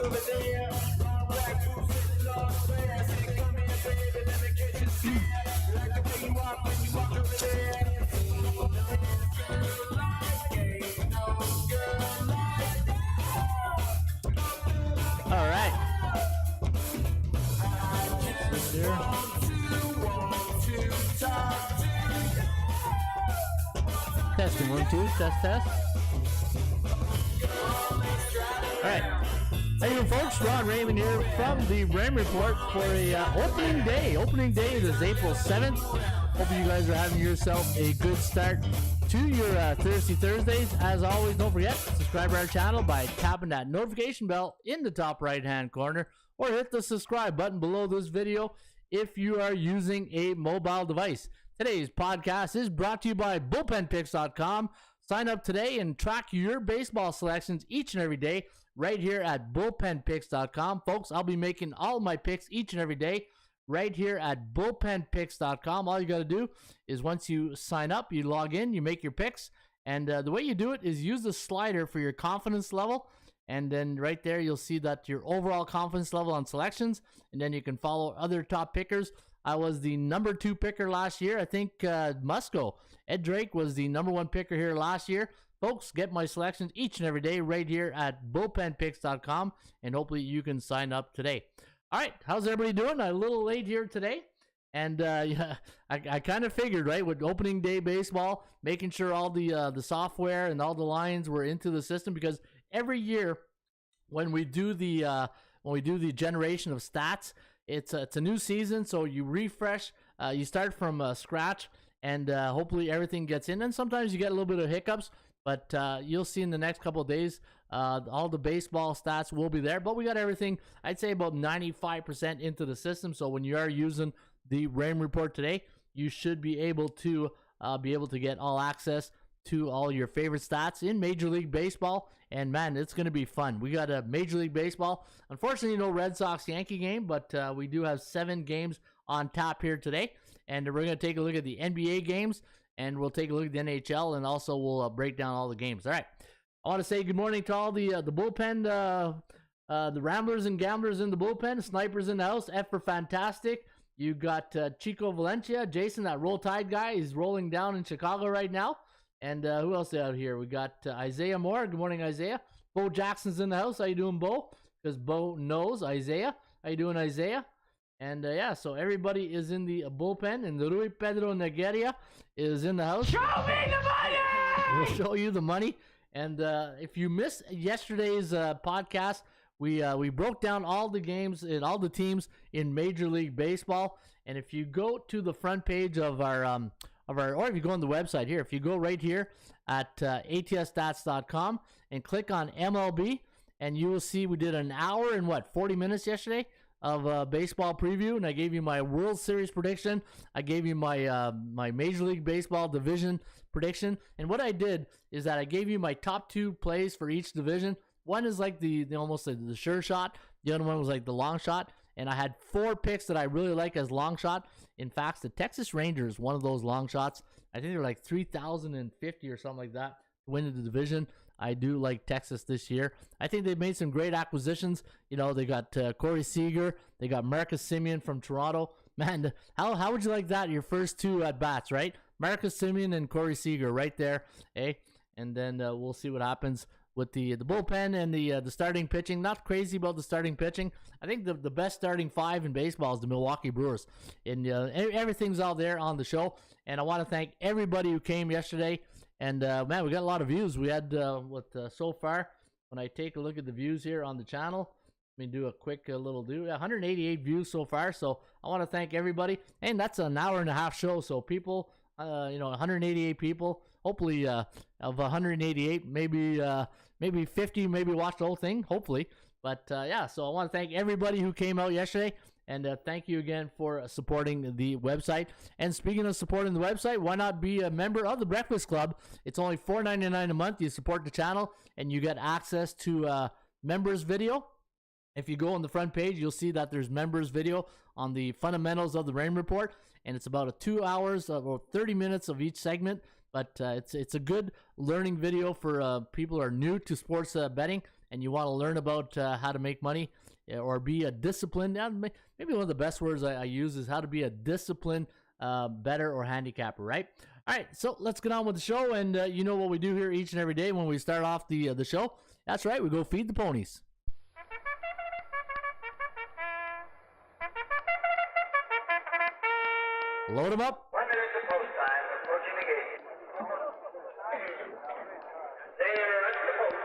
All right. Testing 1, 2, test. All right. How you doing, folks? Ron Raymond here from the Raymond Report for a opening day. Opening day is April 7th. Hope you guys are having yourself a good start to your Thirsty Thursdays. As always, don't forget, subscribe to our channel by tapping that notification bell in the top right-hand corner, or hit the subscribe button below this video if you are using a mobile device. Today's podcast is brought to you by bullpenpicks.com. Sign up today and track your baseball selections each and every day right here at bullpenpicks.com. Folks, I'll be making all my picks each and every day right here at bullpenpicks.com. All you got to do is once you sign up, you log in, you make your picks, and the way you do it is use the slider for your confidence level, and then right there you'll see that your overall confidence level on selections, and then you can follow other top pickers. I was the number 2 picker last year. I think Musco, Ed Drake, was the number 1 picker here last year. Folks, get my selections each and every day right here at bullpenpicks.com, and hopefully you can sign up today. All right, how's everybody doing? I'm a little late here today, and yeah, I kind of figured, right, with opening day baseball, making sure all the software and all the lines were into the system, because every year when we do the generation of stats, it's a new season, so you refresh, you start from scratch, and hopefully everything gets in. And sometimes you get a little bit of hiccups, but you'll see in the next couple of days, all the baseball stats will be there. But we got everything, I'd say about 95% into the system. So when you are using the Raymond Report today, you should be able to get all access to all your favorite stats in Major League Baseball. And man, it's going to be fun. We got a Major League Baseball. Unfortunately, no Red Sox-Yankee game, but we do have 7 games on tap here today. And we're going to take a look at the NBA games, and we'll take a look at the NHL, and also we'll break down all the games. All right. I want to say good morning to all the bullpen, the Ramblers and Gamblers in the bullpen, Snipers in the house, F for Fantastic. You got Chico Valencia, Jason, that Roll Tide guy. He's rolling down in Chicago right now. And who else out here? We got Isaiah Moore. Good morning, Isaiah. Bo Jackson's in the house. How you doing, Bo? Because Bo knows Isaiah. How you doing, Isaiah? And yeah, so everybody is in the bullpen, and Rui Pedro Negeria is in the house. Show me the money! We'll show you the money. And if you missed yesterday's podcast, we broke down all the games and all the teams in Major League Baseball. And if you go to the front page of our or if you go on the website here, if you go right here at atsstats.com and click on MLB, and you will see we did an hour and 40 minutes yesterday of baseball preview, and I gave you my World Series prediction. I gave you my my Major League Baseball division prediction, and what I did is that I gave you my top 2 plays for each division. One is like the almost the sure shot. The other one was like the long shot. And I had 4 picks that I really like as long shot. In fact, the Texas Rangers, one of those long shots. I think they're like 3,050 or something like that to win the division. I do like Texas this year. I think they've made some great acquisitions. You know, they got Corey Seager. They got Marcus Semien from Toronto. Man, how would you like that? Your first 2 at bats, right? Marcus Semien and Corey Seager right there. Eh? And then we'll see what happens with the bullpen and the starting pitching. Not crazy about the starting pitching. I think the best starting 5 in baseball is the Milwaukee Brewers. And everything's all there on the show. And I want to thank everybody who came yesterday. And man, we got a lot of views. We had so far, when I take a look at the views here on the channel, let me do a quick little 188 views so far. So I want to thank everybody. And that's an hour and a half show. So people, 188 people. Hopefully, of 188, maybe 50 maybe watched the whole thing. Hopefully, but yeah. So I want to thank everybody who came out yesterday, and thank you again for supporting the website. And speaking of supporting the website, why not be a member of the Breakfast Club? It's only $4.99 a month. You support the channel, and you get access to members video. If you go on the front page, you'll see that there's members video on the fundamentals of the Rain Report, and it's about 2 hours or 30 minutes of each segment. But it's a good learning video for people who are new to sports betting. and you want to learn about how to make money or be a disciplined, maybe one of the best words I use is how to be a disciplined bettor or handicapper, right? All right, so let's get on with the show, and you know what we do here each and every day when we start off the show. That's right, we go feed the ponies. Load them up. 1 minute to post time. Approaching the gate. There at the post.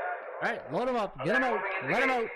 All right, load them up. Get them out. Let them out.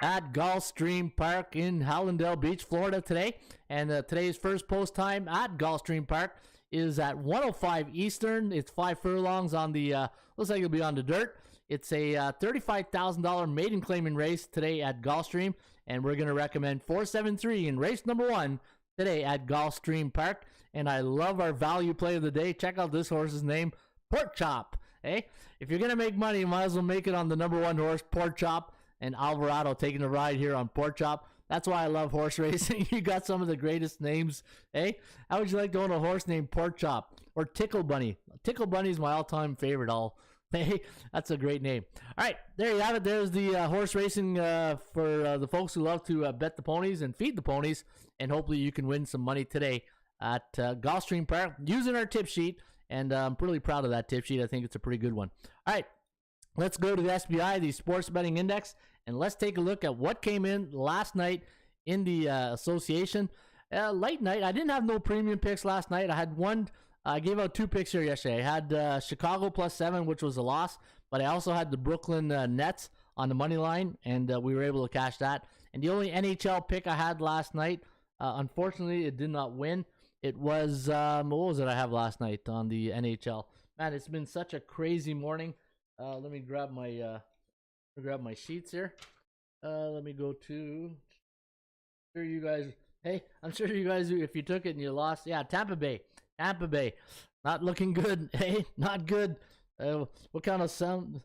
At Gulfstream Park in Hallandale Beach, Florida today. And today's first post time at Gulfstream Park is at 1:05 Eastern. It's 5 furlongs on the, looks like it'll be on the dirt. It's a $35,000 maiden claiming race today at Gulfstream. And we're going to recommend 473 in race number 1 today at Gulfstream Park. And I love our value play of the day. Check out this horse's name, Pork Chop. Hey, if you're going to make money, you might as well make it on the number 1 horse, Pork Chop. And Alvarado taking a ride here on Pork Chop. That's why I love horse racing. You got some of the greatest names. Hey, how would you like to own a horse named Pork Chop or Tickle Bunny? Tickle Bunny is my all-time favorite. Hey, that's a great name. All right, there you have it. There's the horse racing for the folks who love to bet the ponies and feed the ponies. And hopefully you can win some money today at Gulfstream Park using our tip sheet. And I'm really proud of that tip sheet. I think it's a pretty good one. All right, let's go to the SBI, the Sports Betting Index. And let's take a look at what came in last night in the association. Late night, I didn't have no premium picks last night. I had one. I gave out 2 picks here yesterday. I had Chicago +7, which was a loss. But I also had the Brooklyn Nets on the money line, and we were able to cash that. And the only NHL pick I had last night, unfortunately, it did not win. It was, what was it I have last night on the NHL? Man, it's been such a crazy morning. Let me grab my sheets here. Let me go to. Sure, you guys. Hey, I'm sure you guys. If you took it and you lost, yeah, Tampa Bay, not looking good. Hey, not good. What kind of sound? What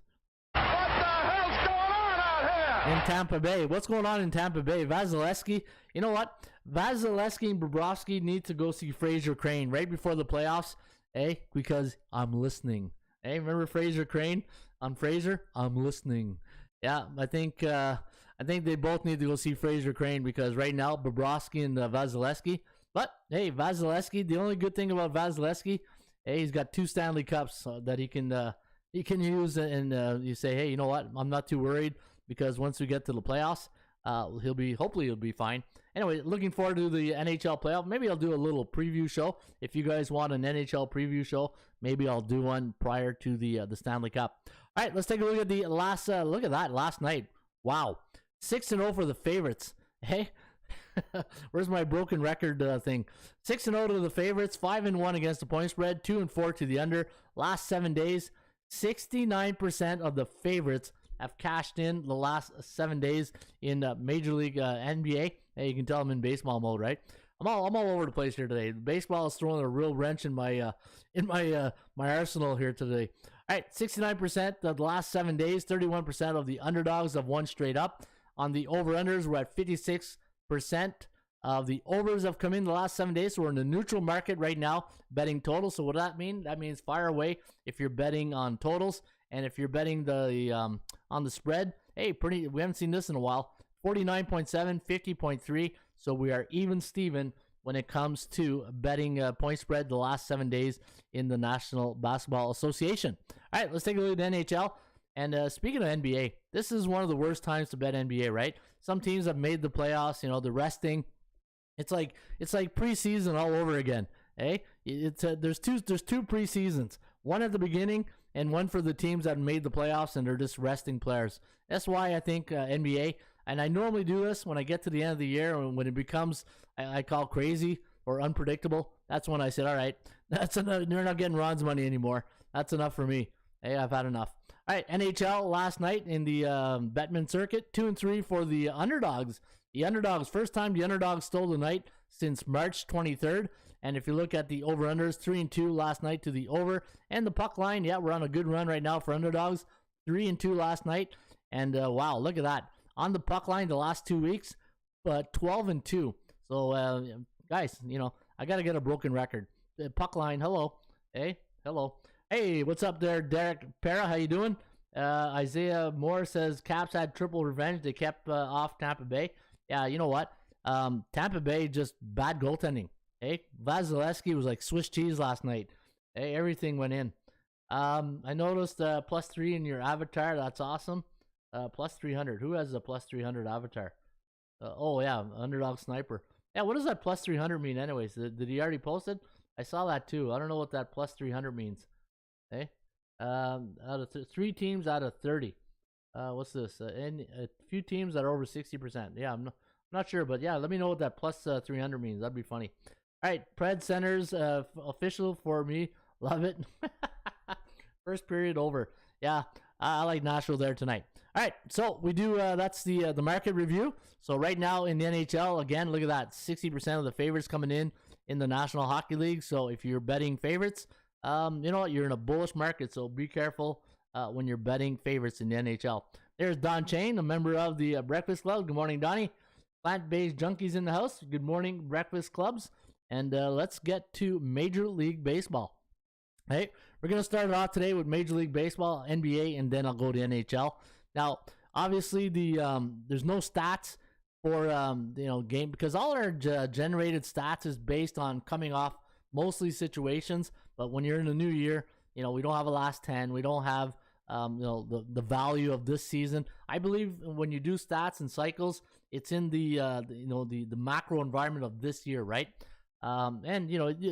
the hell's going on out here? In Tampa Bay, what's going on in Tampa Bay? Vasilevsky. You know what? Vasilevsky and Bobrovsky need to go see Fraser Crane right before the playoffs. Hey, because I'm listening. Hey, remember Fraser Crane on Fraser? I'm listening. Yeah, I think they both need to go see Fraser Crane because right now Bobrovsky and Vasilevsky. But hey, Vasilevsky. The only good thing about Vasilevsky, hey, he's got 2 Stanley Cups that he can use, and you say, hey, you know what? I'm not too worried because once we get to the playoffs, hopefully he'll be fine. Anyway, looking forward to the NHL playoff. Maybe I'll do a little preview show. If you guys want an NHL preview show, maybe I'll do one prior to the Stanley Cup. All right, let's take a look at the last. Look at that last night. Wow, 6-0 for the favorites. Hey, where's my broken record thing? 6-0 to the favorites, 5-1 against the point spread, 2-4 to the under. Last 7 days, 69% of the favorites have cashed in the last 7 days in Major League NBA. Hey, you can tell I'm in baseball mode, right? I'm all over the place here today. Baseball is throwing a real wrench in my arsenal here today. All right, 69% of the last 7 days, 31% of the underdogs have won straight up. On the over-unders, we're at 56% of the overs have come in the last 7 days. So we're in the neutral market right now, betting totals. So what does that mean? That means fire away if you're betting on totals. And if you're betting the on the spread, hey, we haven't seen this in a while. 49.7, 50.3. So we are even Steven when it comes to betting point spread the last 7 days in the National Basketball Association. All right, let's take a look at the NHL. And speaking of NBA, this is one of the worst times to bet NBA, right? Some teams have made the playoffs, you know, the resting. It's like preseason all over again. Hey, there's two preseasons. One at the beginning and one for the teams that made the playoffs and they're just resting players. That's why I think NBA, and I normally do this when I get to the end of the year and when it becomes, I call crazy or unpredictable. That's when I said, all right, that's enough. You're not getting Ron's money anymore. That's enough for me. Hey, I've had enough. All right, NHL last night in the Bettman circuit, 2-3 for the underdogs. The underdogs, first time the underdogs stole the night since March 23rd. And if you look at the over-unders, 3-2 last night to the over. And the puck line, yeah, we're on a good run right now for underdogs. 3-2 last night. And wow, look at that. On the puck line the last 2 weeks, but 12-2. So, guys, you know, I got to get a broken record. The puck line, hello. Hey, hello. Hey, what's up there, Derek Para? How you doing? Isaiah Moore says Caps had triple revenge. They kept off Tampa Bay. Yeah, you know what? Tampa Bay just bad goaltending. Hey, Vasilevsky was like Swiss cheese last night. Hey, everything went in. I noticed +3 in your avatar. That's awesome. +300. Who has a +300 avatar? Oh yeah, Underdog Sniper. Yeah, what does that +300 mean anyways? Did he already post it? I saw that too. I don't know what that +300 means. Hey, out of 3 teams out of 30. What's this? And a few teams that are over 60%. Yeah, I'm not sure, but yeah, let me know what that +300 means. That'd be funny. All right, Pred Centers official for me. Love it. First period over. Yeah, I like Nashville there tonight. All right, so we do. That's the market review. So right now in the NHL, again, look at that. 60% of the favorites coming in the National Hockey League. So if you're betting favorites, you know what? You're in a bullish market. So be careful when you're betting favorites in the NHL. There's Don Chain, a member of the Breakfast Club. Good morning, Donnie. Plant-based junkies in the house. Good morning, Breakfast Clubs. And let's get to Major League Baseball. Hey, we're going to start it off today with Major League Baseball, NBA, and then I'll go to NHL. Now, obviously, there's no stats for game because all our generated stats is based on coming off mostly situations. But when you're in a new year, we don't have a last 10. We don't have the value of this season. I believe when you do stats and cycles, it's in the macro environment of this year, right? And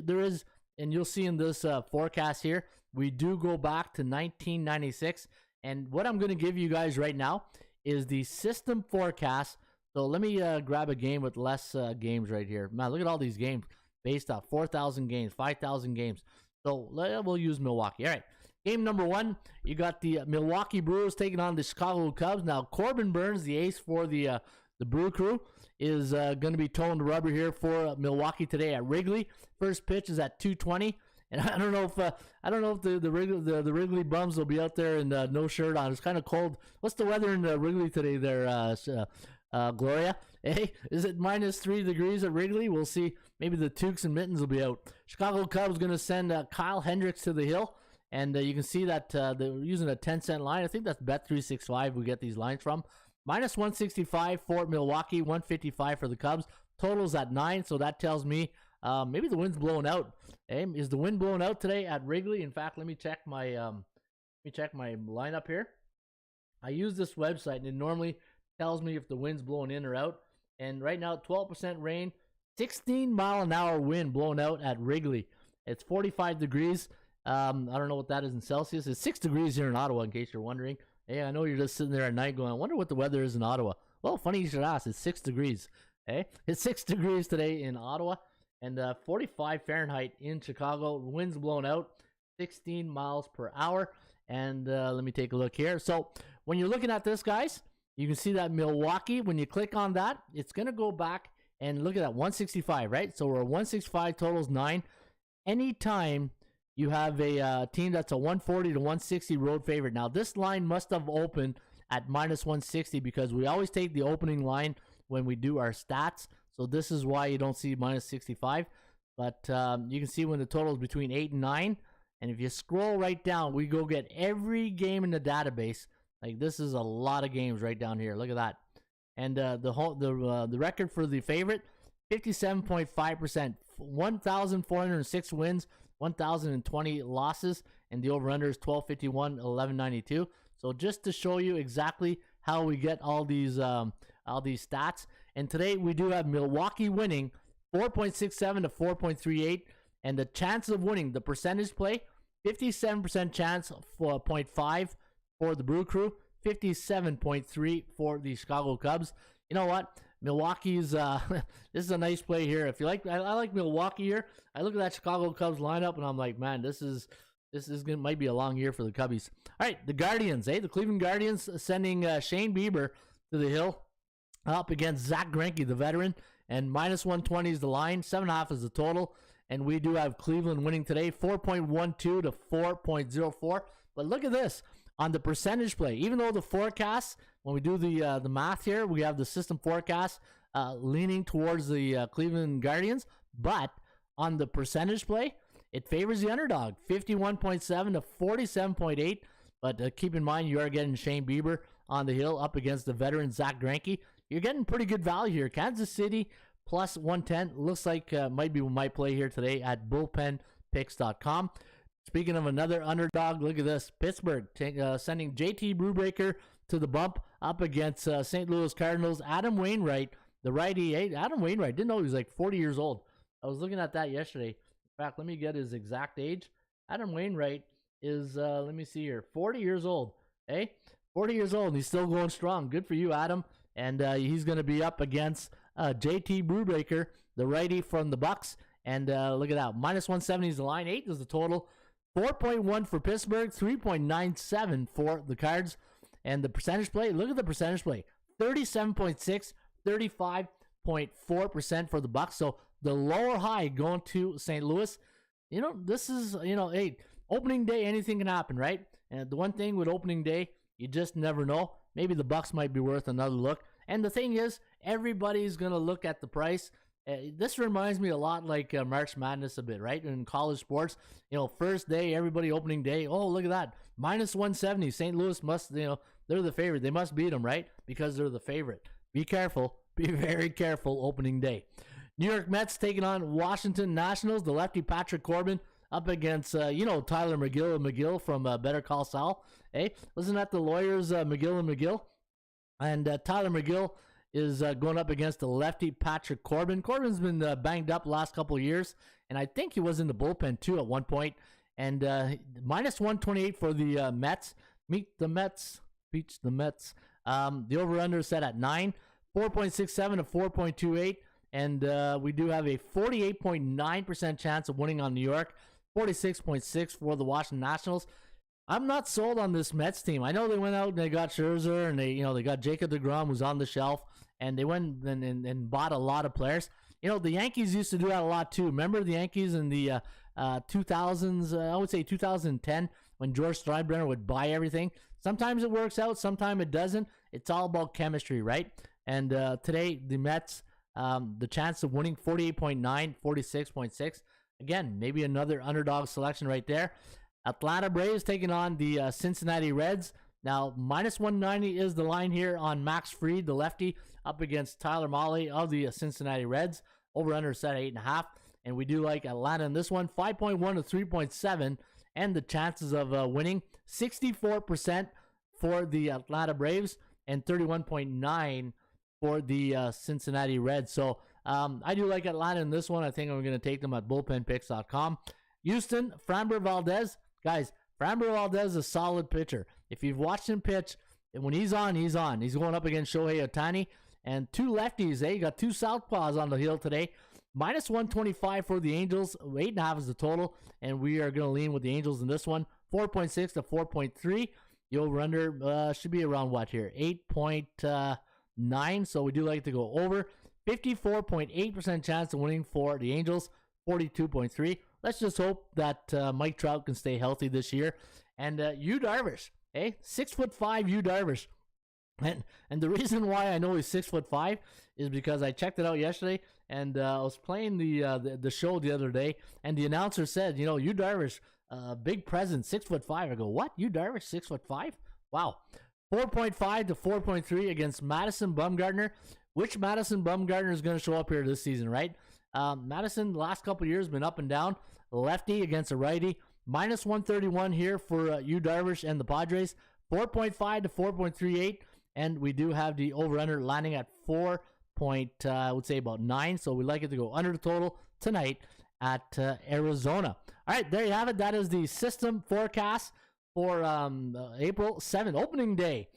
there is, and you'll see in this forecast here, we do go back to 1996. And what I'm going to give you guys right now is the system forecast. So let me grab a game with less games right here. Man, look at all these games based off 4,000 games, 5,000 games. So we'll use Milwaukee. All right. Game number 1, you got the Milwaukee Brewers taking on the Chicago Cubs. Now, Corbin Burns, the ace for the Brew Crew, is going to be towing the rubber here for Milwaukee today at Wrigley. First pitch is at 2:20. And I don't know if the Wrigley bums will be out there and no shirt on. It's kind of cold. What's the weather in Wrigley today there, Gloria? Hey, is it -3 degrees at Wrigley? We'll see. Maybe the toques and mittens will be out. Chicago Cubs going to send Kyle Hendricks to the hill. And you can see that they're using a 10-cent line. I think that's Bet365 we get these lines from. -165 for Milwaukee, 155 for the Cubs. Totals at 9, so that tells me maybe the wind's blowing out. Hey, is the wind blowing out today at Wrigley? In fact, let me check my lineup here. I use this website, and it normally tells me if the wind's blowing in or out. And right now, 12% rain, 16-mile-an-hour wind blowing out at Wrigley. It's 45 degrees. I don't know what that is in Celsius. It's 6 degrees here in Ottawa, in case you're wondering. Hey, I know you're just sitting there at night going, I wonder what the weather is in Ottawa. Well, funny you should ask. It's 6 degrees. Hey, it's 6 degrees today in Ottawa. And 45 Fahrenheit in Chicago. Wind's blowing out 16 miles per hour. And let me take a look here. So when you're looking at this, guys, you can see that Milwaukee, when you click on that, it's going to go back and look at that 165, right? So we're 165, totals 9. Anytime you have a team that's a 140 to 160 road favorite. Now, this line must have opened at -160 because we always take the opening line when we do our stats. So this is why you don't see -65. But you can see when the total is between 8 and 9. And if you scroll right down, we go get every game in the database. Like, this is a lot of games right down here. Look at that. And the record for the favorite, 57.5%, 1,406 wins, 1,020 losses, and the over-under is 1251, 1192. So just to show you exactly how we get all these stats. And today we do have Milwaukee winning 4.67 to 4.38, and the chance of winning, the percentage play, 57% chance for 0.5 for the Brew Crew, 57.3 for the Chicago Cubs. You know what? Milwaukee's this is a nice play here. If you like, I like Milwaukee here. I look at that Chicago Cubs lineup and I'm like, man, this might be a long year for the Cubbies. All right, the Guardians, the Cleveland Guardians sending Shane Bieber to the hill up against Zach Greinke, the veteran, and -120 is the line, 7.5 is the total, and we do have Cleveland winning today, 4.12 to 4.04. But look at this on the percentage play. Even though the forecast, when we do the math here, we have the system forecast leaning towards the Cleveland Guardians, but on the percentage play, it favors the underdog, 51.7 to 47.8. But keep in mind, you are getting Shane Bieber on the hill up against the veteran Zach Greinke. You're getting pretty good value here. Kansas City plus 110 looks like might be my play here today at bullpenpicks.com. Speaking of another underdog, look at this. Pittsburgh sending JT Brubaker to the bump up against St. Louis Cardinals. Adam Wainwright, the righty. Hey, Adam Wainwright, didn't know he was like 40 years old. I was looking at that yesterday. In fact, let me get his exact age. Adam Wainwright is, let me see here, 40 years old. Hey, 40 years old, and he's still going strong. Good for you, Adam. And he's going to be up against JT Brubaker, the righty from the Bucks. And look at that. Minus 170 is the line. 8 is the total. 4.1 for Pittsburgh. 3.97 for the Cards. And the percentage play, look at the percentage play. 37.6, 35.4% for the Bucks. So the lower high going to St. Louis. This is, hey, opening day, anything can happen, right? And the one thing with opening day, you just never know. Maybe the Bucks might be worth another look. And the thing is, everybody's going to look at the price. This reminds me a lot like March Madness a bit, right? In college sports, first day, everybody opening day. Oh, look at that. Minus 170. St. Louis must, they're the favorite. They must beat them, right? Because they're the favorite. Be careful. Be very careful opening day. New York Mets taking on Washington Nationals. The lefty Patrick Corbin up against, Tyler McGill from Better Call Saul. Hey, wasn't that the lawyers, McGill and McGill? And Tyler McGill is going up against the lefty Patrick Corbin. Corbin's been banged up the last couple of years, and I think he was in the bullpen too at one point. And minus 128 for the Mets. Meet the Mets. Beach the Mets. The over-under is set at 9. 4.67 to 4.28. And we do have a 48.9% chance of winning on New York. 46.6 for the Washington Nationals. I'm not sold on this Mets team. I know they went out and they got Scherzer and they got Jacob deGrom, who's on the shelf, and they went and bought a lot of players. The Yankees used to do that a lot too. Remember the Yankees in the 2000s, I would say 2010, when George Steinbrenner would buy everything. Sometimes it works out, sometimes it doesn't. It's all about chemistry, right? And today, the Mets, the chance of winning 48.9, 46.6. Again, maybe another underdog selection right there. Atlanta Braves taking on the Cincinnati Reds. Now, minus 190 is the line here on Max Fried, the lefty, up against Tyler Mahle of the Cincinnati Reds. Over-under set at 8.5. And we do like Atlanta in this one, 5.1 to 3.7. And the chances of winning, 64% for the Atlanta Braves and 31.9 for the Cincinnati Reds. So I do like Atlanta in this one. I think I'm going to take them at bullpenpicks.com. Houston, Framber Valdez. Guys, Framber Valdez is a solid pitcher. If you've watched him pitch, when he's on, he's on. He's going up against Shohei Ohtani. And two lefties, you got two southpaws on the hill today. Minus 125 for the Angels. 8.5 is the total. And we are going to lean with the Angels in this one. 4.6 to 4.3. The over-under should be around what here? 8.9. So we do like to go over. 54.8% chance of winning for the Angels. 42.3. Let's just hope that Mike Trout can stay healthy this year. And Yu Darvish, 6'5" Yu Darvish. And the reason why I know he's 6'5" is because I checked it out yesterday, and I was playing the show the other day, and the announcer said, Yu Darvish, big presence, 6'5". I go, what? Yu Darvish, 6'5"? Wow. 4.5 to 4.3 against Madison Bumgarner. Which Madison Bumgarner is going to show up here this season, right? Madison, the last couple of years, been up and down. Lefty against a righty. Minus 131 here for Yu Darvish and the Padres. 4.5 to 4.38. And we do have the over-under landing at I would say about 9. So we like it to go under the total tonight at Arizona. All right, there you have it. That is the system forecast for April 7th, opening day.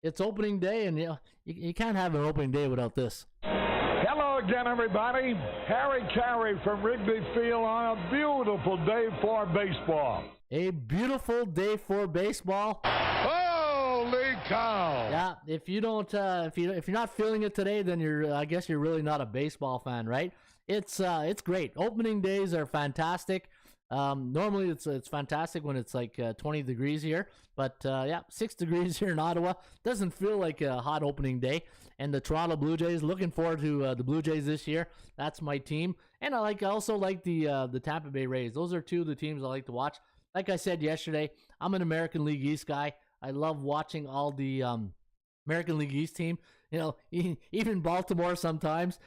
It's opening day, and you can't have an opening day without this. Hello again, everybody. Harry Carey from Wrigley Field on a beautiful day for baseball. A beautiful day for baseball. Holy cow! Yeah, if you don't, if you're not feeling it today, then I guess you're really not a baseball fan, right? It's great. Opening days are fantastic. Normally it's fantastic when it's like 20 degrees here, but 6 degrees here in Ottawa. Doesn't feel like a hot opening day. And the Toronto Blue Jays, looking forward to the Blue Jays this year. That's my team. And I also like the Tampa Bay Rays. Those are two of the teams I like to watch. Like I said yesterday, I'm an American League East guy. I love watching all the American League East team. Even Baltimore sometimes.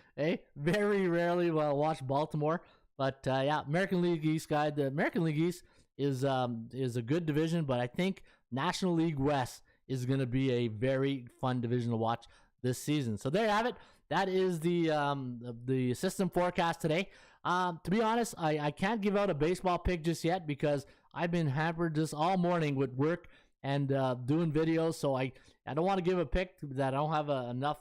Very rarely will I watch Baltimore. But American League East guy. The American League East is a good division, but I think National League West is going to be a very fun division to watch this season. So there you have it. That is the system forecast today. To be honest, I can't give out a baseball pick just yet because I've been hampered just all morning with work and doing videos. So I don't want to give a pick that I don't have enough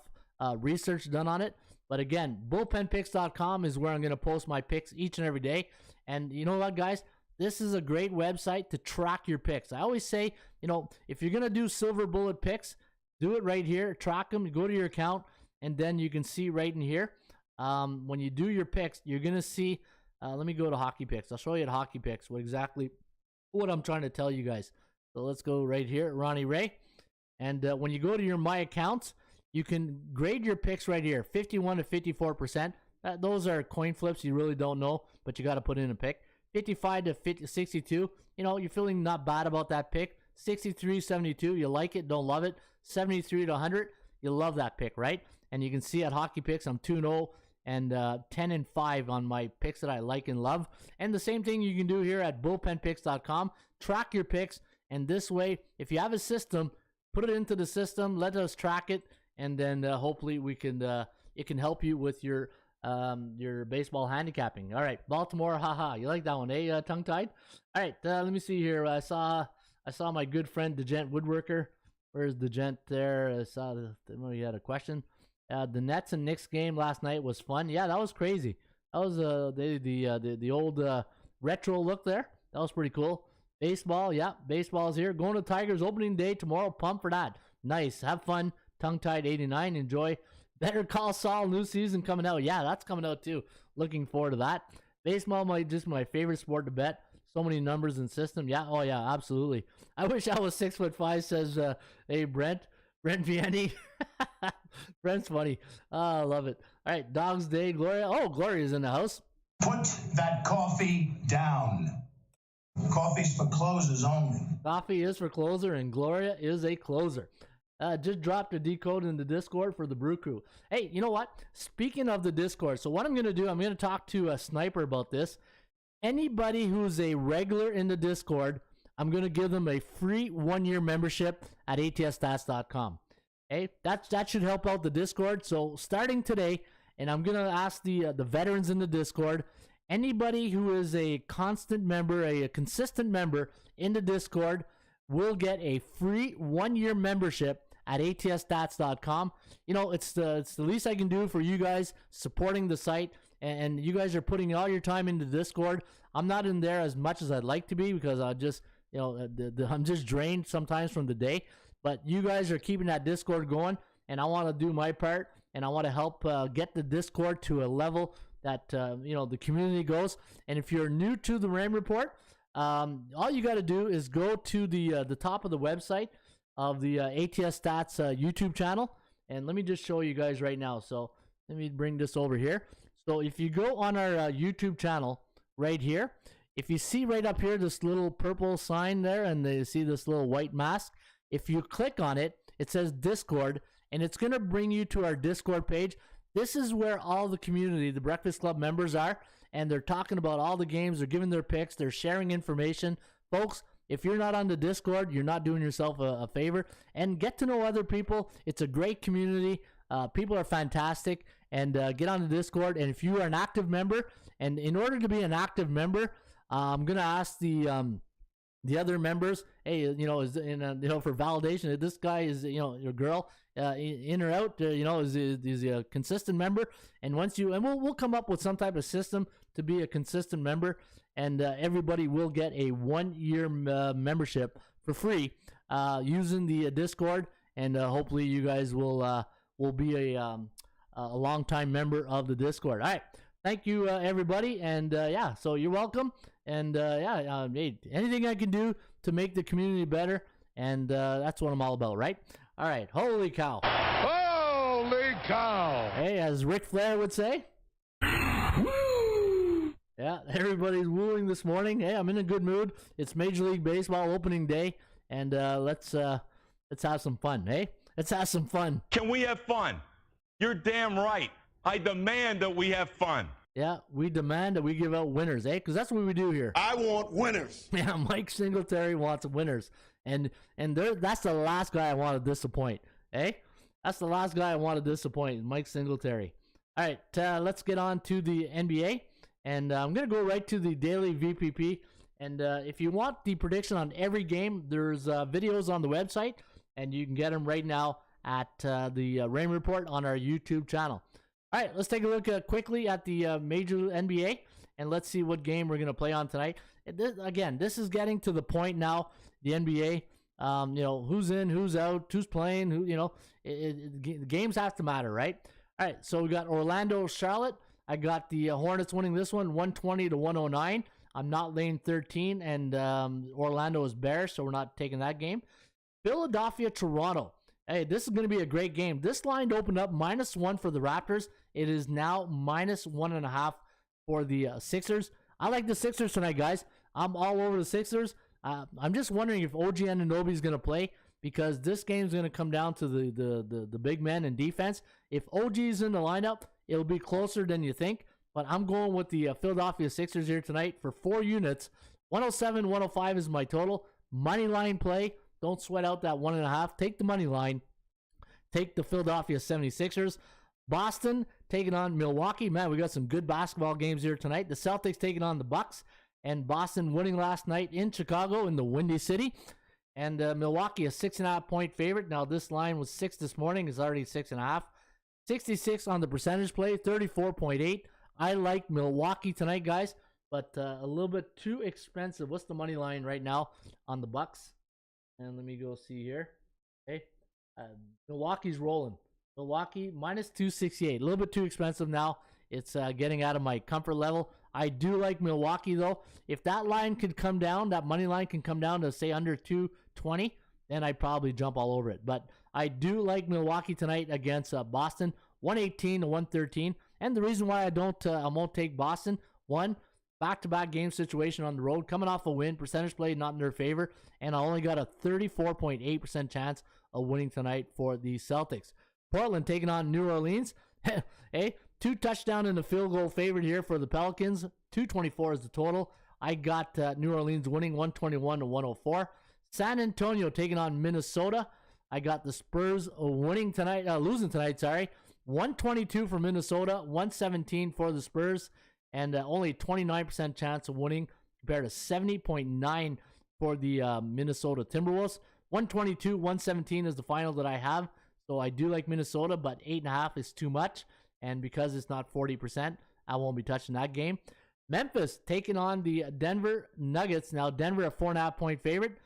research done on it. But again, bullpenpicks.com is where I'm going to post my picks each and every day. And you know what, guys? This is a great website to track your picks. I always say, if you're going to do silver bullet picks, do it right here. Track them. Go to your account, and then you can see right in here. When you do your picks, you're going to see, let me go to Hockey Picks. I'll show you at Hockey Picks what I'm trying to tell you guys. So let's go right here, Ronnie Ray. And when you go to your My Accounts, you can grade your picks right here, 51 to 54%. Those are coin flips. You really don't know, but you got to put in a pick. 55 to 62, you're feeling not bad about that pick. 63, 72, you like it, don't love it. 73 to 100, you love that pick, right? And you can see at Hockey Picks, I'm 2-0 and 10-5 on my picks that I like and love. And the same thing you can do here at bullpenpicks.com. Track your picks, and this way, if you have a system, put it into the system, let us track it, and then hopefully we can it can help you with your baseball handicapping. All right, Baltimore, haha, you like that one, tongue tied. All right, let me see here. I saw my good friend DeGent Woodworker. Where's DeGent there? I saw he had a question. The Nets and Knicks game last night was fun. Yeah, that was crazy. That was the old retro look there. That was pretty cool. Baseball, yeah, baseball's here. Going to Tigers opening day tomorrow. Pump for that. Nice. Have fun. Tongue-tied 89. Enjoy. Better Call Saul, new season coming out. Yeah, that's coming out too. Looking forward to that. Baseball might just my favorite sport to bet. So many numbers and system. Yeah, oh yeah, absolutely. I wish I was 6'5", says hey Brent Vianney. Brent's funny. Oh, I love it. All right, Dogs Day, Gloria. Oh, Gloria's in the house. Put that coffee down. Coffee's for closers only. Coffee is for closer, and Gloria is a closer. Just dropped a decode in the Discord for the Brew Crew. Hey, you know what? Speaking of the Discord, so what I'm going to do, I'm going to talk to a Sniper about this. Anybody who's a regular in the Discord, I'm going to give them a free 1-year membership at atsstats.com. Okay, that should help out the Discord. So starting today, and I'm going to ask the veterans in the Discord, anybody who is a constant member, a consistent member in the Discord will get a free 1-year membership at atsstats.com. It's the least I can do for you guys supporting the site, and you guys are putting all your time into Discord. I'm not in there as much as I'd like to be because I just, I'm just drained sometimes from the day. But you guys are keeping that Discord going, and I want to do my part, and I want to help get the Discord to a level that the community goes. And if you're new to the Rain Report, all you got to do is go to the top of the website of the ATS Stats YouTube channel, and let me just show you guys right now. So let me bring this over here. So if you go on our YouTube channel right here, if you see right up here this little purple sign there, and you see this little white mask, if you click on it, it says Discord, and it's going to bring you to our Discord page. This is where all the community, the Breakfast Club members are, and they're talking about all the games, they're giving their picks, they're sharing information. Folks, if you're not on the Discord, you're not doing yourself a favor. And get to know other people. It's a great community. People are fantastic. And get on the Discord. And if you are an active member, and in order to be an active member, I'm going to ask the other members, hey, is for validation, if this guy is, your girl, in or out, is he a consistent member? And we'll come up with some type of system to be a consistent member, and everybody will get a 1-year membership for free using the Discord, and hopefully you guys will be a long-time member of the Discord. All right, thank you everybody, and so you're welcome. And hey, anything I can do to make the community better, and that's what I'm all about, right? All right, holy cow. Holy cow. Hey, as Ric Flair would say. Yeah, everybody's wooing this morning. Hey, I'm in a good mood. It's Major League Baseball opening day, and let's have some fun, hey? Let's have some fun. Can we have fun? You're damn right. I demand that we have fun. Yeah, we demand that we give out winners, eh? Because that's what we do here. I want winners. Yeah, Mike Singletary wants winners. And that's the last guy I want to disappoint, eh? That's the last guy I want to disappoint, Mike Singletary. All right, let's get on to the NBA. And I'm going to go right to the daily VPP. And if you want the prediction on every game, there's videos on the website. And you can get them right now at the Raymond Report on our YouTube channel. All right, let's take a look quickly at the major NBA. And let's see what game we're going to play on tonight. This is getting to the point now, the NBA. Who's in, who's out, who's playing, the games have to matter, right? All right, so we got Orlando, Charlotte. I got the Hornets winning this one, 120-109. I'm not laying 13, and Orlando is bearish, so we're not taking that game. Philadelphia, Toronto. Hey, this is going to be a great game. This line opened up -1 for the Raptors. It is now -1.5 for the Sixers. I like the Sixers tonight, guys. I'm all over the Sixers. I'm just wondering if OG Anunoby is going to play, because this game is going to come down to the big men in defense. If OG is in the lineup, it'll be closer than you think. But I'm going with the Philadelphia Sixers here tonight for 4 units. 107-105 is my total. Money line play. Don't sweat out that 1.5. Take the money line. Take the Philadelphia 76ers. Boston taking on Milwaukee. Man, we got some good basketball games here tonight. The Celtics taking on the Bucks. And Boston winning last night in Chicago in the Windy City. And Milwaukee, a 6.5 point favorite. Now, this line was 6 this morning. It's already 6.5. 66 on the percentage play, 34.8. I like Milwaukee tonight, guys, but a little bit too expensive. What's the money line right now on the Bucks? And let me go see here. Okay, Milwaukee's rolling. Milwaukee -268. A little bit too expensive now. It's getting out of my comfort level. I do like Milwaukee, though. If that line could come down, that money line can come down to, say, under 220, then I'd probably jump all over it. But I do like Milwaukee tonight against Boston, 118-113. And the reason why I won't take Boston, one, back-to-back game situation on the road, coming off a win, percentage play not in their favor, and I only got a 34.8% chance of winning tonight for the Celtics. Portland taking on New Orleans. Hey, 2 touchdown and a field goal favorite here for the Pelicans. 224 is the total. I got New Orleans winning 121-104. San Antonio taking on Minnesota. I got the Spurs losing tonight, 122 for Minnesota, 117 for the Spurs, and only 29% chance of winning compared to 70.9 for the Minnesota Timberwolves. 122, 117 is the final that I have. So I do like Minnesota, but 8.5 is too much. And because it's not 40%, I won't be touching that game. Memphis taking on the Denver Nuggets. Now, Denver, a 4.5 point favorite.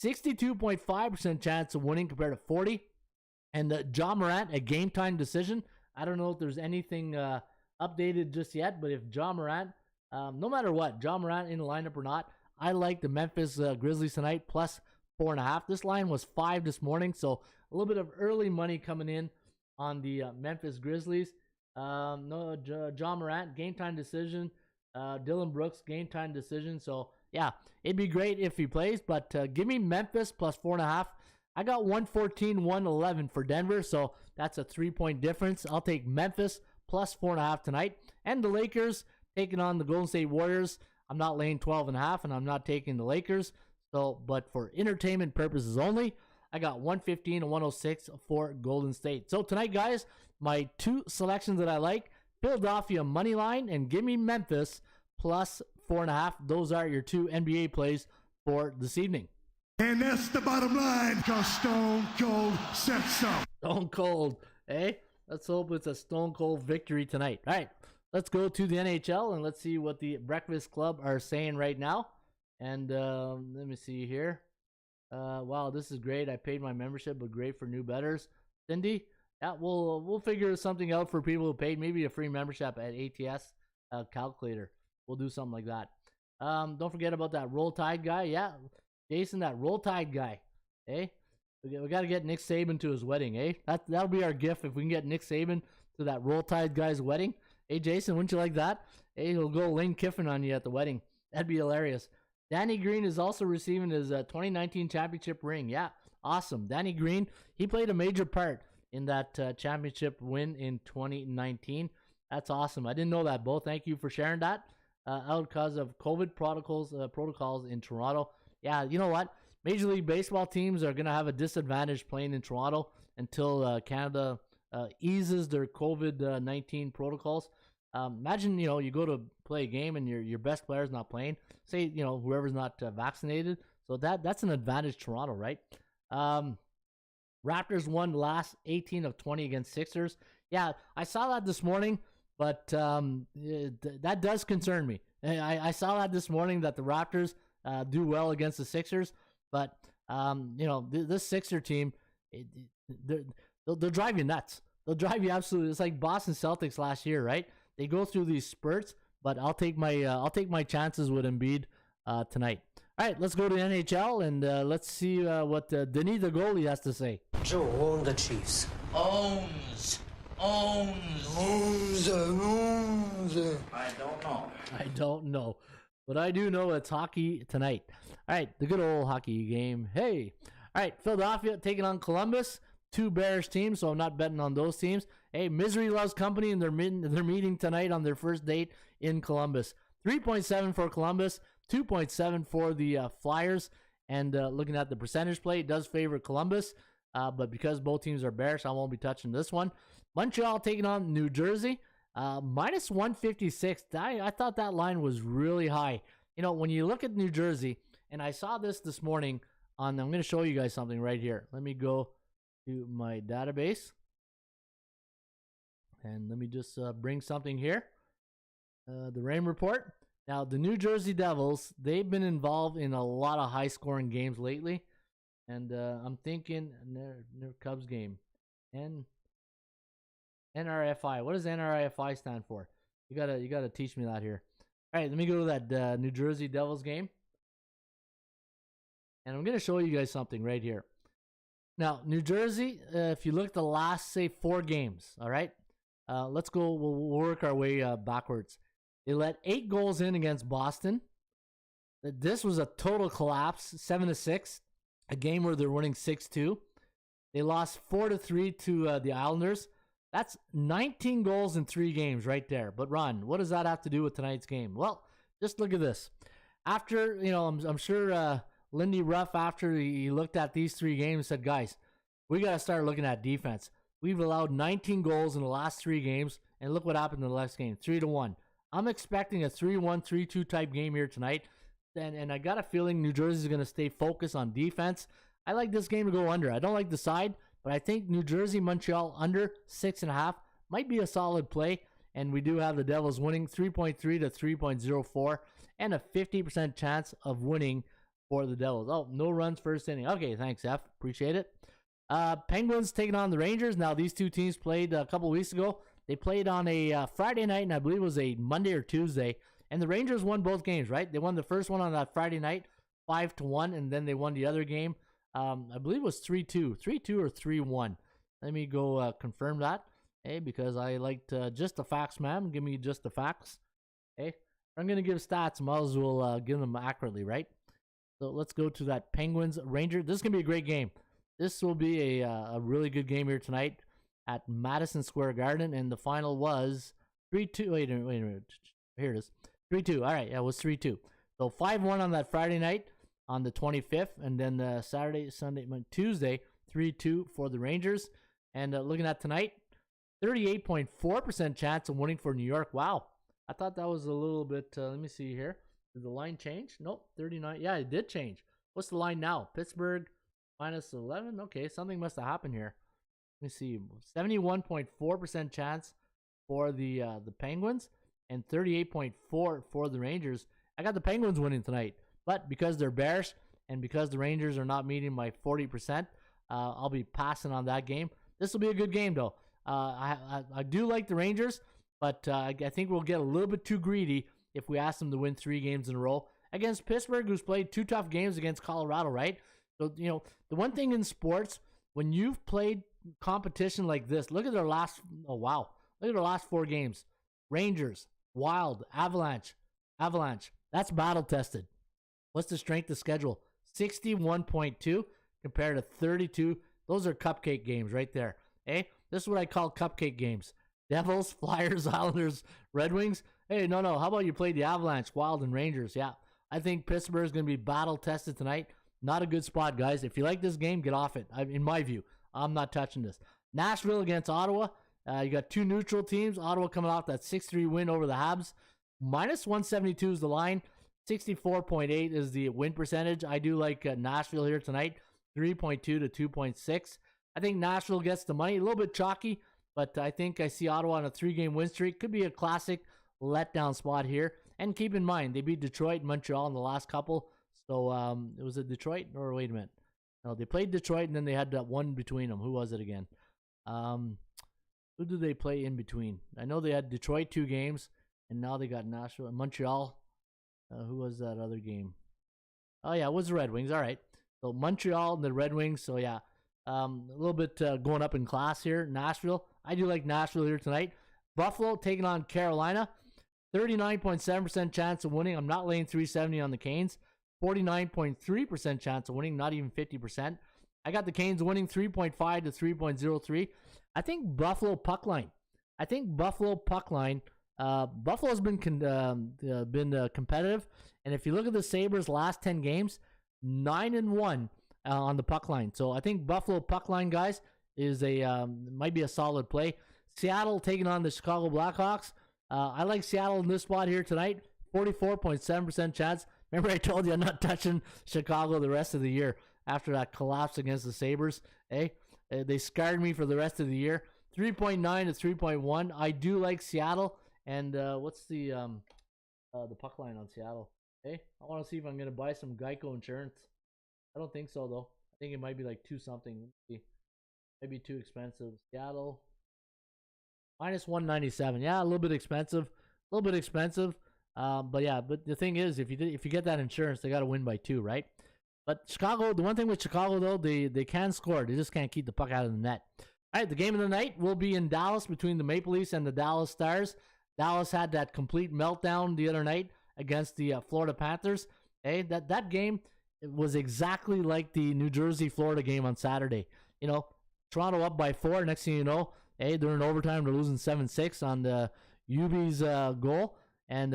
62.5% chance of winning compared to 40. And Ja Morant, a game time decision. I don't know if there's anything updated just yet, but if Ja Morant, no matter what, Ja Morant in the lineup or not, I like the Memphis Grizzlies tonight, plus 4.5. This line was 5 this morning, so a little bit of early money coming in on the Memphis Grizzlies. Ja Morant, game time decision. Dylan Brooks, game time decision. So, yeah, it'd be great if he plays, but give me Memphis plus 4.5. I got 114-111 for Denver, so that's a 3-point difference. I'll take Memphis plus 4.5 tonight. And the Lakers taking on the Golden State Warriors. I'm not laying 12.5, and I'm not taking the Lakers. So, but for entertainment purposes only, I got 115-106 for Golden State. So tonight, guys, my 2 selections that I like, Philadelphia money line, and give me Memphis plus 4.5. Those are your 2 NBA plays for this evening. And that's the bottom line, because Stone Cold said so. Stone Cold, eh? Let's hope it's a Stone Cold victory tonight. All right, let's go to the NHL, and let's see what the Breakfast Club are saying right now. And let me see here. Wow, this is great. I paid my membership, but great for new bettors. Cindy, yeah, we'll figure something out for people who paid. Maybe a free membership at ATS calculator. We'll do something like that. Don't forget about that Roll Tide guy. Yeah, Jason, that Roll Tide guy. Hey, we got to get Nick Saban to his wedding. Eh, that'll be our gift if we can get Nick Saban to that Roll Tide guy's wedding. Hey, Jason, wouldn't you like that? Hey, he'll go Lane Kiffin on you at the wedding. That'd be hilarious. Danny Green is also receiving his 2019 championship ring. Yeah, awesome. Danny Green, he played a major part in that championship win in 2019. That's awesome. I didn't know that, Bo. Thank you for sharing that. Out because of COVID protocols in Toronto. Yeah, you know what? Major League Baseball teams are going to have a disadvantage playing in Toronto until Canada eases their COVID-19 protocols. Imagine, you go to play a game and your best player's not playing. Say, whoever's not vaccinated. So that's an advantage Toronto, right? Raptors won the last 18 of 20 against Sixers. Yeah, I saw that this morning, but that does concern me. I saw that this morning that the Raptors do well against the Sixers, but this Sixer team, they'll drive you nuts. They'll drive you absolutely. It's like Boston Celtics last year, right? They go through these spurts, but I'll take my chances with Embiid tonight. All right, let's go to NHL and let's see what Denis the goalie has to say. Joe own the Chiefs. Owns. I don't know. But I do know it's hockey tonight. All right, the good old hockey game. Hey. All right, Philadelphia taking on Columbus. 2 Bears teams, so I'm not betting on those teams. Hey, misery loves company, and they're meeting tonight on their first date in Columbus. 3.7 for Columbus, 2.7 for the Flyers. And looking at the percentage play, it does favor Columbus. But because both teams are Bears, I won't be touching this one. Montreal taking on New Jersey. Minus 156. I thought that line was really high. When you look at New Jersey, and I saw this morning I'm going to show you guys something right here. Let me go to my database. And let me just bring something here. The Raymond report. Now, the New Jersey Devils, they've been involved in a lot of high-scoring games lately. And I'm thinking their Cubs game. And NRFI. What does NRFI stand for? You gotta teach me that here. All right, let me go to that New Jersey Devils game. And I'm going to show you guys something right here. Now, New Jersey, if you look at the last, say, 4 games, all right? Let's go. We'll work our way backwards. They let 8 goals in against Boston. This was a total collapse, 7-6, a game where they're winning 6-2. They lost 4-3 to the Islanders. That's 19 goals in 3 games right there. But Ron, what does that have to do with tonight's game? Well, just look at this. After, I'm sure Lindy Ruff, after he looked at these 3 games, said, guys, we got to start looking at defense. We've allowed 19 goals in the last 3 games, and look what happened in the last game, 3-1. I'm expecting a 3-1, 3-2 type game here tonight, and I got a feeling New Jersey is going to stay focused on defense. I like this game to go under. I don't like the side, but I think New Jersey, Montreal under 6.5 might be a solid play, and we do have the Devils winning 3.3 to 3.04 and a 50% chance of winning for the Devils. Oh, no runs first inning. Okay, thanks, F. Appreciate it. Penguins taking on the Rangers. Now, these 2 teams played a couple weeks ago. They played on a Friday night, and I believe it was a Monday or Tuesday. And the Rangers won both games, right? They won the first one on that Friday night, 5-1, and then they won the other game. I believe it was 3-2 or 3-1. Let me go confirm that, because I liked just the facts, ma'am. Give me just the facts. If I'm going to give stats, might as well give them accurately, right? So let's go to that Penguins Ranger. This is going to be a great game. This will be a really good game here tonight at Madison Square Garden, and the final was 3-2. Wait a minute. Here it is. 3-2. All right, yeah, it was 3-2. So 5-1 on that Friday night on the 25th, and then Saturday, Sunday, Tuesday, 3-2 for the Rangers. And looking at tonight, 38.4% chance of winning for New York. Wow. I thought that was a little bit, let me see here. Did the line change? Nope, 39. Yeah, it did change. What's the line now? Pittsburgh minus 11? Okay, something must have happened here. Let me see. 71.4% chance for the Penguins and 38.4 for the Rangers. I got the Penguins winning tonight, but because they're Bears and because the Rangers are not meeting my 40%, I'll be passing on that game. This will be a good game, though. I do like the Rangers, but I think we'll get a little bit too greedy if we asked them to win 3 games in a row against Pittsburgh, who's played 2 tough games against Colorado, right? So, the one thing in sports, when you've played competition like this, look at their last, look at their last 4 games. Rangers, Wild, Avalanche. That's battle tested. What's the strength of schedule? 61.2 compared to 32. Those are cupcake games right there. This is what I call cupcake games. Devils, Flyers, Islanders, Red Wings. Hey, no. How about you play the Avalanche, Wild, and Rangers? Yeah. I think Pittsburgh is going to be battle tested tonight. Not a good spot, guys. If you like this game, get off it. In my view, I'm not touching this. Nashville against Ottawa. You got 2 neutral teams. Ottawa coming off that 6-3 win over the Habs. Minus 172 is the line. 64.8 is the win percentage. I do like Nashville here tonight. 3.2 to 2.6. I think Nashville gets the money. A little bit chalky, but I think I see Ottawa on a 3-game win streak. Could be a classic letdown spot here. And keep in mind, they beat Detroit and Montreal in the last couple. So it was it Detroit? Or wait a minute. No, they played Detroit and then they had that one between them. Who was it again? Who did they play in between? I know they had Detroit 2 games, and now they got Nashville and Montreal. Who was that other game? Oh, yeah, it was the Red Wings. All right. So Montreal and the Red Wings. So, yeah, a little bit going up in class here. Nashville. I do like Nashville here tonight. Buffalo taking on Carolina. 39.7% chance of winning. I'm not laying 370 on the Canes. 49.3% chance of winning. Not even 50%. I got the Canes winning 3.5 to 3.03. I think Buffalo puck line. Buffalo's been competitive, and if you look at the Sabres' last 10 games, 9-1 on the puck line. So I think Buffalo puck line, guys, is might be a solid play. Seattle taking on the Chicago Blackhawks. I like Seattle in this spot here tonight. 44.7% chance. Remember I told you I'm not touching Chicago the rest of the year after that collapse against the Sabres. They scarred me for the rest of the year. 3.9 to 3.1. I do like Seattle. And what's the puck line on Seattle? I want to see if I'm going to buy some Geico insurance. I don't think so, though. I think it might be like 2 something. Maybe too expensive. Seattle. Minus 197. Yeah, a little bit expensive. But the thing is, if you get that insurance, they got to win by 2, right? But Chicago, the one thing with Chicago, though, they can score. They just can't keep the puck out of the net. All right, the game of the night will be in Dallas between the Maple Leafs and the Dallas Stars. Dallas had that complete meltdown the other night against the Florida Panthers. That game was exactly like the New Jersey-Florida game on Saturday. Toronto up by 4. Next thing you know, they're in overtime. They're losing 7-6 on the Ubi's goal and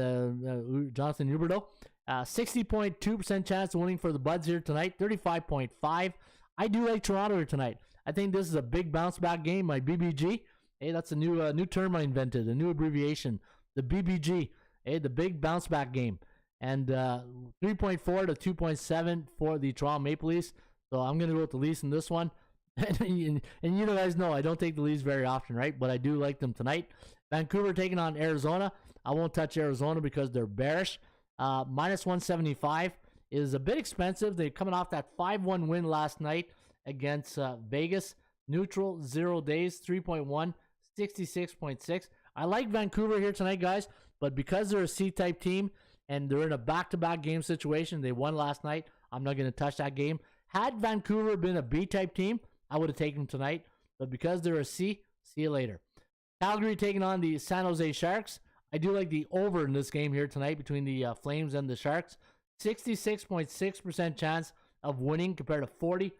Jonathan Huberdeau. 60.2% chance of winning for the Buds here tonight. 35.5. I do like Toronto here tonight. I think this is a big bounce back game. My BBG. That's a new term I invented, a new abbreviation. The BBG. The big bounce back game. And 3.4 to 2.7 for the Toronto Maple Leafs. So I'm going to go with the Leafs in this one. And you guys know I don't take the Leafs very often, right? But I do like them tonight. Vancouver taking on Arizona. I won't touch Arizona because they're bearish. Minus 175 is a bit expensive. They're coming off that 5-1 win last night against Vegas. Neutral, 0 days, 3.1, 66.6. I like Vancouver here tonight, guys, but because they're a C-type team and they're in a back-to-back game situation, they won last night, I'm not going to touch that game. Had Vancouver been a B-type team, I would have taken them tonight, but because they're a C, see you later. Calgary taking on the San Jose Sharks. I do like the over in this game here tonight between the Flames and the Sharks. 66.6% chance of winning compared to 40%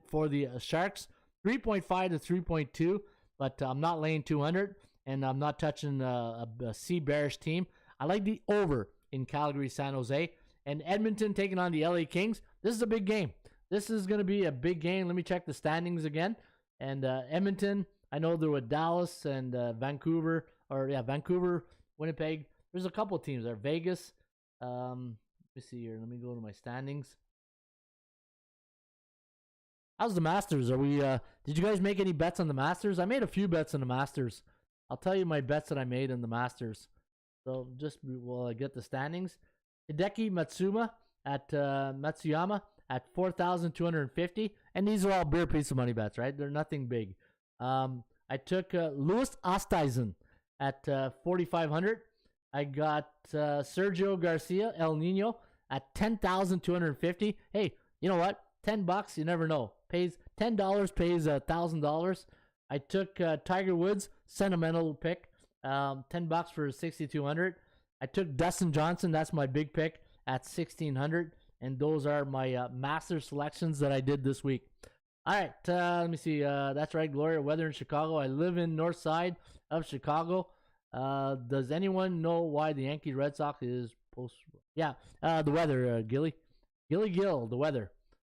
for the Sharks. 3.5 to 3.2, but I'm not laying 200, and I'm not touching a C bearish team. I like the over in Calgary, San Jose, and Edmonton taking on the LA Kings. This is a big game. This is going to be a big game. Let me check the standings again. And Edmonton, I know they're with Dallas and Vancouver, Winnipeg. There's a couple teams there. Vegas. Let me see here. Let me go to my standings. How's the Masters? Are we? Did you guys make any bets on the Masters? I made a few bets on the Masters. I'll tell you my bets that I made in the Masters. So just while I get the standings, Hideki Matsuyama at 4,250, and these are all bare piece of money bets, right? They're nothing big. I took Louis Oosthuizen at 4,500. I got Sergio Garcia, El Nino, at 10,250. Hey, you know what? $10, you never know. Pays $10, pays $1,000. I took Tiger Woods, sentimental pick, $10 for 6,200. I took Dustin Johnson, that's my big pick, at 1,600. And those are my master selections that I did this week. All right, let me see. That's right, Gloria. Weather in Chicago. I live in north side of Chicago. Does anyone know why the Yankees Red Sox is post? Yeah, the weather, Gilly Gill, the weather.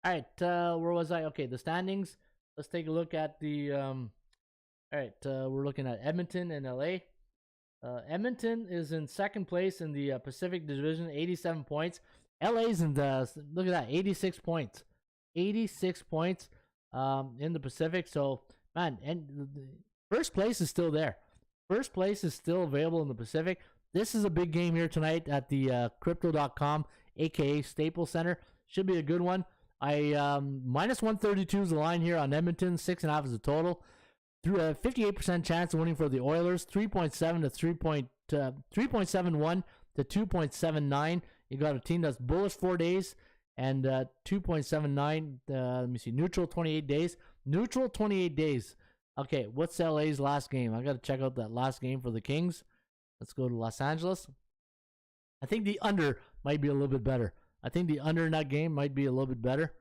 All right, where was I? Okay, the standings. Let's take a look at the. All right, we're looking at Edmonton and LA. Edmonton is in second place in the Pacific Division, 87 points. LA's in the, look at that, 86 points. 86 points in the Pacific. So, man, and first place is still there. First place is still available in the Pacific. This is a big game here tonight at the Crypto.com, a.k.a. Staples Center. Should be a good one. I minus 132 is the line here on Edmonton. 6.5 is the total. Through a 58% chance of winning for the Oilers. 3.7 to 3.71 to 2.79. You got a team that's bullish 4 days and 2.79. Let me see. Neutral 28 days. Neutral 28 days. Okay, what's LA's last game? I got to check out that last game for the Kings. Let's go to Los Angeles. I think the under might be a little bit better. I think the under in that game might be a little bit better.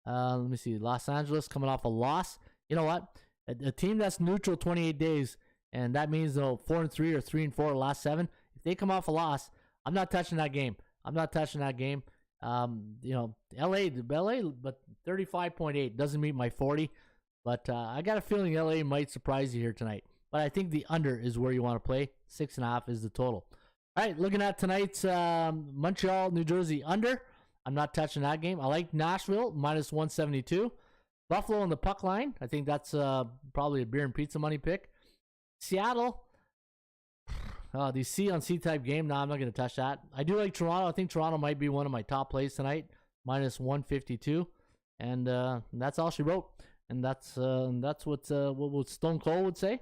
Let me see. Los Angeles coming off a loss. You know what? A team that's neutral 28 days, and that means 4-3 or 3-4 last 7. If they come off a loss, I'm not touching that game. I'm not touching that game. You know, LA, but 35.8 doesn't meet my 40. But I got a feeling LA might surprise you here tonight. But I think the under is where you want to play. 6.5 is the total. All right, looking at tonight's Montreal, New Jersey under. I'm not touching that game. I like Nashville, minus 172. Buffalo on the puck line. I think that's probably a beer and pizza money pick. Seattle. The C on C type game. No, I'm not going to touch that. I do like Toronto. I think Toronto might be one of my top plays tonight. Minus 152. And that's all she wrote. And that's what Stone Cold would say.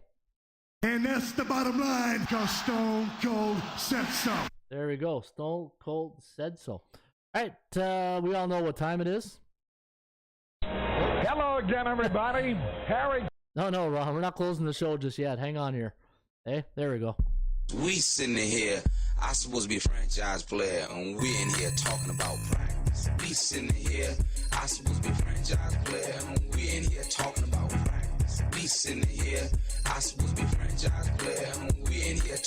And that's the bottom line, because Stone Cold said so. There we go. Stone Cold said so. All right. We all know what time it is. Hello again, everybody. Harry. No, Ron. We're not closing the show just yet. Hang on here. Hey, there we go. We sitting here, I supposed to be a franchise player, and we in here talking about practice. We sitting here, I supposed to be a franchise player, and we in here talking about practice. We sitting here, I supposed to be a franchise player, and we in here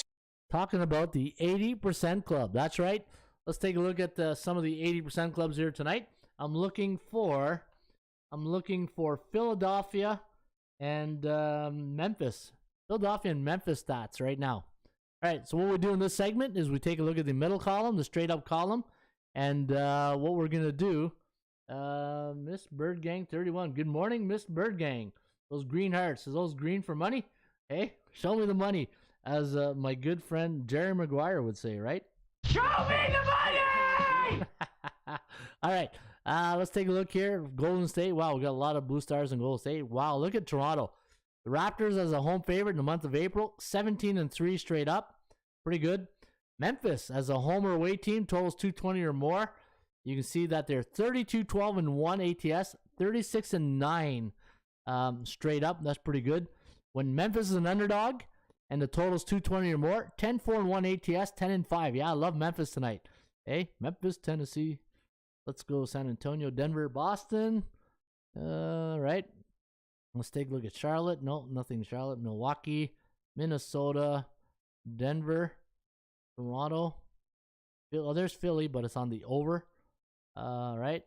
talking about the 80% club. That's right. Let's take a look at some of the 80% clubs here tonight. I'm looking for Philadelphia and Memphis. Philadelphia and Memphis stats right now. All right, so what we do in this segment is we take a look at the middle column, the straight up column, and what we're going to do, Miss Bird Gang 31. Good morning, Miss Bird Gang. Those green hearts, is those green for money? Hey, show me the money, as my good friend Jerry Maguire would say, right? Show me the money! All right, let's take a look here. Golden State. Wow, we got a lot of blue stars in Golden State. Wow, look at Toronto. The Raptors as a home favorite in the month of April, 17-3 straight up. Pretty good. Memphis as a home or away team, totals 220 or more. You can see that they're 32-12-1 ATS, 36-9 straight up. That's pretty good. When Memphis is an underdog and the total's 220 or more, 10-4-1 ATS, 10-5. Yeah, I love Memphis tonight. Hey, Memphis, Tennessee. Let's go San Antonio, Denver, Boston. Right. Let's take a look at Charlotte. No, nothing Charlotte. Milwaukee, Minnesota, Denver, Toronto. Oh, there's Philly, but it's on the over. Right.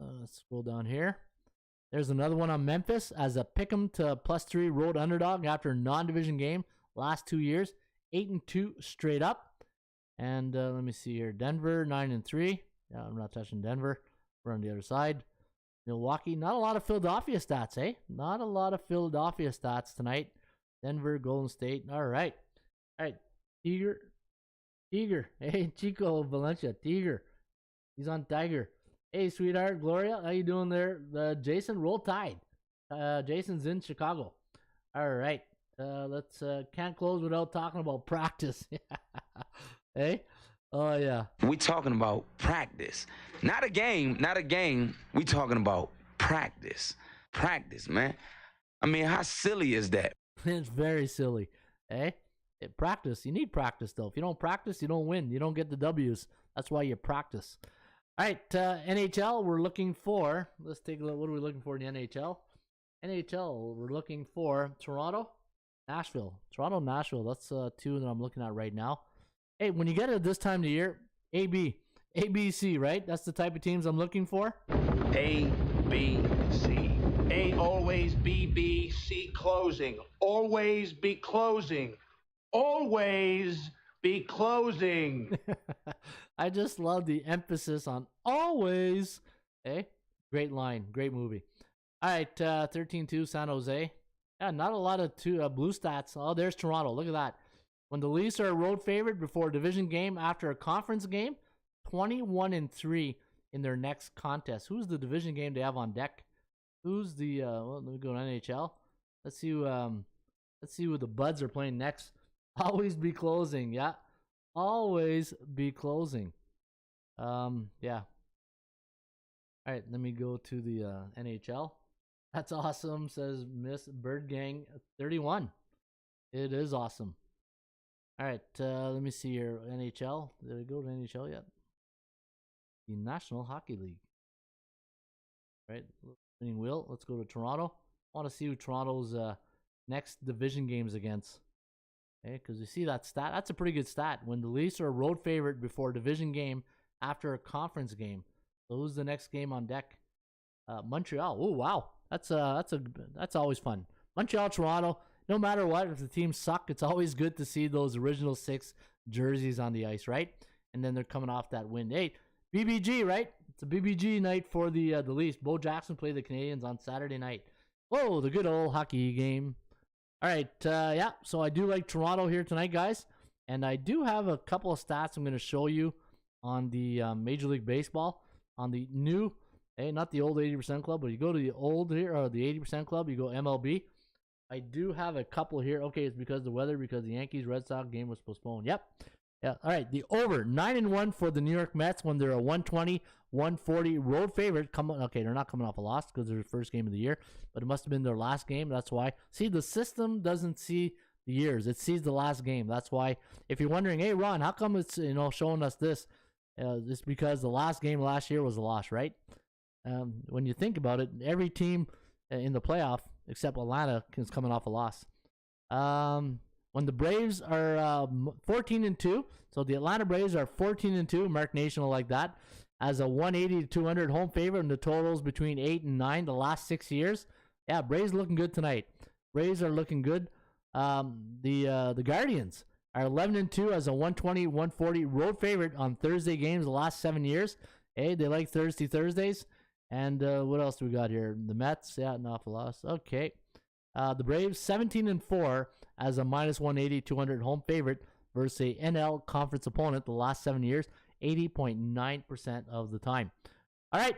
Let's scroll down here. There's another one on Memphis as a pick'em to +3 road underdog after a non-division game last 2 years. 8-2 straight up. And let me see here. Denver 9-3. Yeah, I'm not touching Denver. We're on the other side. Milwaukee, not a lot of Philadelphia stats, eh? Not a lot of Philadelphia stats tonight. Denver, Golden State. All right. Tiger. Hey, Chico Valencia. Tiger. He's on Tiger. Hey, sweetheart. Gloria, how you doing there? Jason, roll tide. Jason's in Chicago. All right. Let's can't close without talking about practice. Hey? Oh, yeah. We talking about practice. Not a game. We talking about practice. Practice, man. I mean, how silly is that? It's very silly. Hey? Practice. You need practice, though. If you don't practice, you don't win. You don't get the W's. That's why you practice. All right, NHL, we're looking for, let's take a look. What are we looking for in the NHL? NHL, we're looking for Toronto, Nashville. Toronto, Nashville. That's two that I'm looking at right now. Hey, when you get it this time of the year, ABC, right? That's the type of teams I'm looking for. A, B, C. A, always, B, B, C, closing. Always be closing. Always be closing. I just love the emphasis on always. Hey, great line, great movie. All right, 13-2 San Jose. Yeah, not a lot of blue stats. Oh, there's Toronto. Look at that. When the Leafs are a road favorite before a division game after a conference game, 21-3 in their next contest. Who's the division game they have on deck? Who's the? Well, let me go to NHL. Let's see who the Buds are playing next. Always be closing. Yeah, always be closing. Yeah. All right, let me go to the NHL. That's awesome, says Miss Bird Gang 31. It is awesome. All right, let me see here. NHL. Did I go to NHL yet? The National Hockey League. All right, spinning wheel. Let's go to Toronto. I want to see who Toronto's next division games against. Okay, because you see that stat. That's a pretty good stat. When the Leafs are a road favorite before a division game after a conference game. So who's the next game on deck? Montreal. Oh wow, that's always fun. Montreal, Toronto. No matter what, if the teams suck, it's always good to see those original 6 jerseys on the ice, right? And then they're coming off that win. Hey, BBG, right? It's a BBG night for the Leafs. Bo Jackson played the Canadiens on Saturday night. Whoa, the good old hockey game. All right, yeah. So I do like Toronto here tonight, guys, and I do have a couple of stats I'm going to show you on the Major League Baseball on the new. Hey, not the old 80% club, but you go to the old here, or the 80% club, you go MLB. I do have a couple here. Okay, it's because of the weather, because the Yankees-Red Sox game was postponed. Yep. Yeah. All right, the over, 9-1 for the New York Mets when they're a 120-140 road favorite. Okay, they're not coming off a loss because they're the first game of the year, but it must have been their last game. That's why. See, the system doesn't see the years. It sees the last game. That's why, if you're wondering, hey, Ron, how come it's showing us this? It's because the last game last year was a loss, right? When you think about it, every team in the playoff, except Atlanta, is coming off a loss. When the Braves are 14-2, so the Atlanta Braves are 14-2, Mark Nation will like that, as a 180-200 home favorite, and the totals between 8 and 9 the last 6 years. Yeah, Braves looking good tonight. Braves are looking good. The Guardians are 11-2 as a 120-140 road favorite on Thursday games the last 7 years. Hey, they like Thursdays. And what else do we got here? The Mets, yeah, an awful loss. Okay. The Braves, 17-4 as a minus 180-200 home favorite versus a NL conference opponent the last 7 years, 80.9% of the time. All right.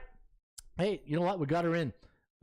Hey, you know what? We got her in.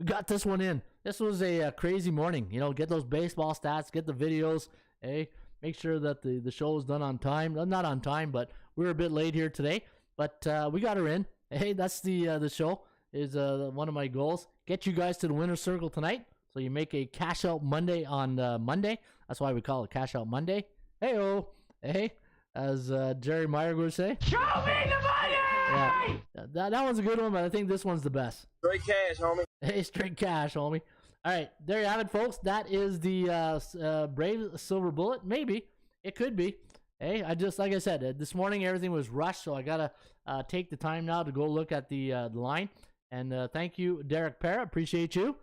We got this one in. This was a crazy morning. Get those baseball stats, get the videos. Hey, make sure that the show is done on time. Not on time, but we were a bit late here today. But we got her in. Hey, that's the show. Is one of my goals. Get you guys to the winner's circle tonight, so you make a cash out Monday on Monday. That's why we call it Cash Out Monday. Hey-oh. Hey, as Jerry Meyer would say. Show me the money! Yeah, that one's a good one, but I think this one's the best. Straight cash, homie. Hey, straight cash, homie. All right, there you have it, folks. That is the Brave Silver Bullet. Maybe. It could be. Hey, like I said, this morning everything was rushed, so I got to take the time now to go look at the line. And thank you, Derek Parra. Appreciate you.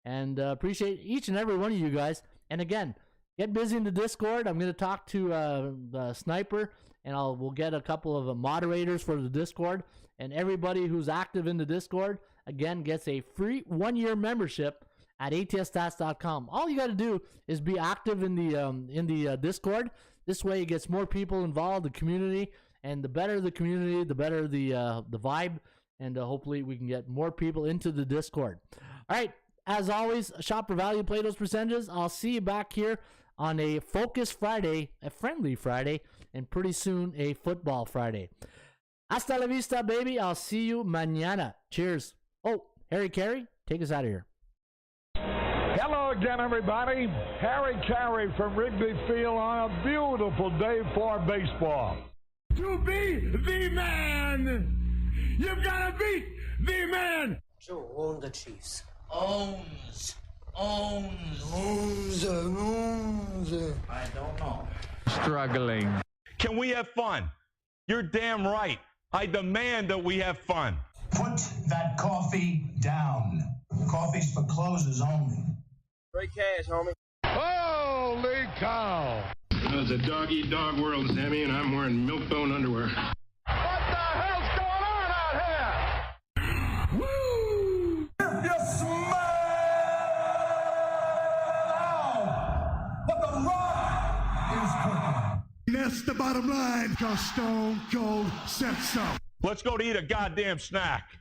And appreciate each and every one of you guys. And again, get busy in the Discord. I'm going to talk to the Sniper, and we'll get a couple of moderators for the Discord. And everybody who's active in the Discord, again, gets a free 1-year membership at atsstats.com. All you got to do is be active in the Discord. This way it gets more people involved, the community. And the better the community, the better the vibe. And hopefully we can get more people into the Discord. All right. As always, shop for value, play those percentages. I'll see you back here on a Focus Friday, a friendly Friday, and pretty soon a Football Friday. Hasta la vista, baby. I'll see you mañana. Cheers. Oh, Harry Carey, take us out of here. Hello again, everybody. Harry Carey from Wrigley Field on a beautiful day for baseball. To be the man, you've got to beat the man. Joe owned the Chiefs. Owns. I don't know. Struggling. Can we have fun? You're damn right. I demand that we have fun. Put that coffee down. Coffee's for closers only. Great cash, homie. Holy cow! It's a dog-eat-dog world, Sammy, and I'm wearing milk-bone underwear. What the hell's going on out here? Woo! If you smell what the Rock is cooking. That's the bottom line, because Stone Cold said so. Let's go to eat a goddamn snack.